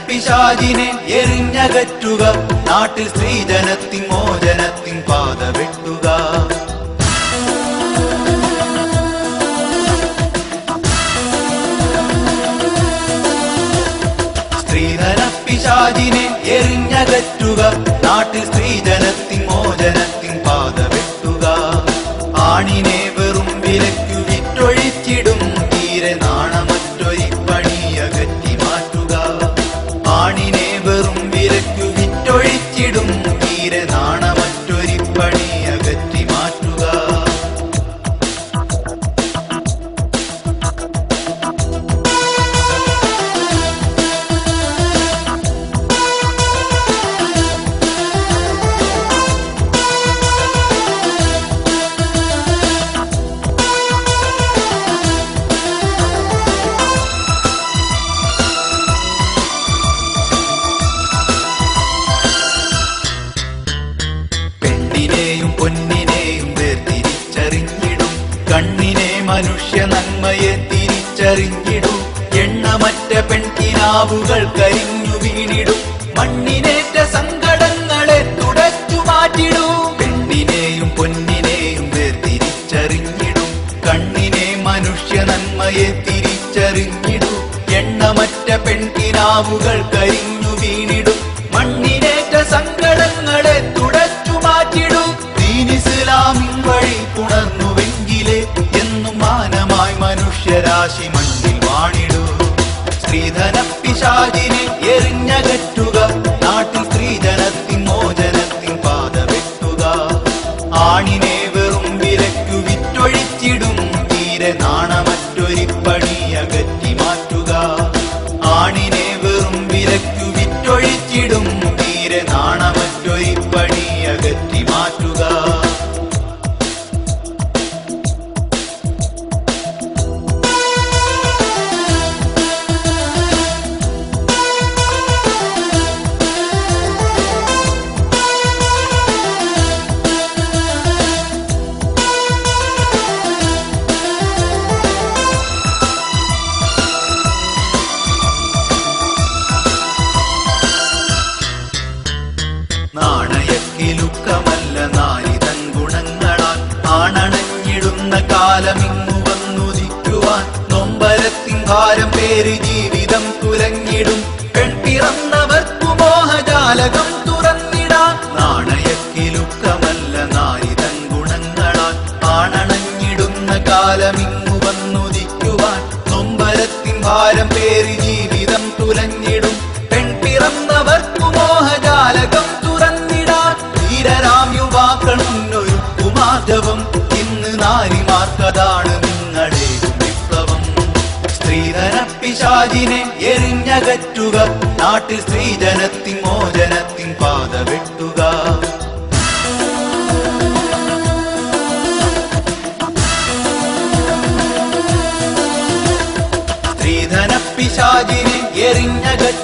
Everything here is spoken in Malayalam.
പിശാചിനെ എറിഞ്ഞകറ്റുക, നാട്ടിൽ സ്ത്രീജനത്തിൻ മോചനത്തിൻ പാത വെട്ടുക. സ്ത്രീധന പിശാചിനെ എറിഞ്ഞകറ്റുക, നാട്ടിൽ സ്ത്രീജനത്തിൻ മോചനത്തിൻ പാത വെട്ടുക. ആണിനെ വെറും വിലക്കു വിറ്റൊഴിച്ചിടും തീരെ നാണമറ്റൊരു പണിയകറ്റി മാറ്റുക. ആണിനെ വെറും വിലക്കു വിറ്റൊഴിച്ചിടും തീരെ നാണമറ്റൊരു പണിയകറ്റി മാറ്റുക. പൊന്നിനെയും വേർതിരിച്ചറിഞ്ഞിടും, കണ്ണിനെ മനുഷ്യ നന്മയെ തിരിച്ചറിഞ്ഞിടും. എണ്ണമറ്റ പെൺകിനാവുകൾ കരിഞ്ഞു വീണിടും, മണ്ണിനേറ്റ സങ്കടങ്ങളെ തുടച്ചു മാറ്റിടും. പെണ്ണിനെയും പൊന്നിനെയും വേർതിരിച്ചറിഞ്ഞിടും, കണ്ണിനെ മനുഷ്യ നന്മയെ തിരിച്ചറിഞ്ഞിടും. എണ്ണമറ്റ പെൺകിനാവുകൾ കരിഞ്ഞു വീണിടും, മണ്ണിനേറ്റ സങ്കടങ്ങളെ തുടച്ചു മാറ്റിടും. ഇസ്ലാമിൻ വഴി പുണർന്നുവെങ്കിലേ എന്നും മാനമായി മനുഷ്യരാശി മണ്ണിൽ വാണിടൂ. സ്ത്രീധന പിശാചിനെ എറിഞ്ഞകറ്റുക, നാട്ടിൽ സ്ത്രീജനത്തിൻ മോചനത്തിൻ പാത വെട്ടുക. ആണിനെ വെറും വിലക്കു വിറ്റൊഴിച്ചിടും തീരെ നാണമറ്റൊരു പണിയകറ്റി മാറ്റുക. ആണിനെ വെറും വിലക്കു വിറ്റൊഴിച്ചിടും തീരെ നാണമറ്റൊരു പണിയകറ്റി മാറ്റുക. നാണയക്കിലുക്കമല്ല നാരിതൻ ഗുണങ്ങളാൽ ആണണഞ്ഞിടുന്ന കാലമിങ്ങു വന്നുദിക്കുവാൻ. നൊമ്പരത്തിൻ ഭാരം പേര് ജീവിതം തുലഞ്ഞിടും, പെൺപിറന്നവർക്കു മോഹജാലകം തുറന്നിടാൻ. നാണയക്കിലുക്കമല്ല നാരിതൻ ഗുണങ്ങളാൽ ആണണഞ്ഞിടുന്ന കാലമിങ്ങു വന്നുദിക്കുവാൻ. നൊമ്പരത്തിൻ ഭാരം പേര് ജീവിതം തുലഞ്ഞിടും, പെൺപിറന്നവർക്കു മോഹജാലകം തുറന്നിടാൻ. ധീരരാം യുവാക്കളുന്നൊരുക്കുമാധവം, ഇന്ന് നാരിമാർക്കതാണ് നിങ്ങളുടെ വിപ്ലവം. സ്ത്രീധന പിശാചിനെ എറിഞ്ഞകറ്റുക, നാട്ടിൽ സ്ത്രീജനത്തിൻ മോചനത്തിൻ പാത വെട്ടുക. സ്ത്രീധന പിശാചിനെ എറിഞ്ഞകറ്റുക,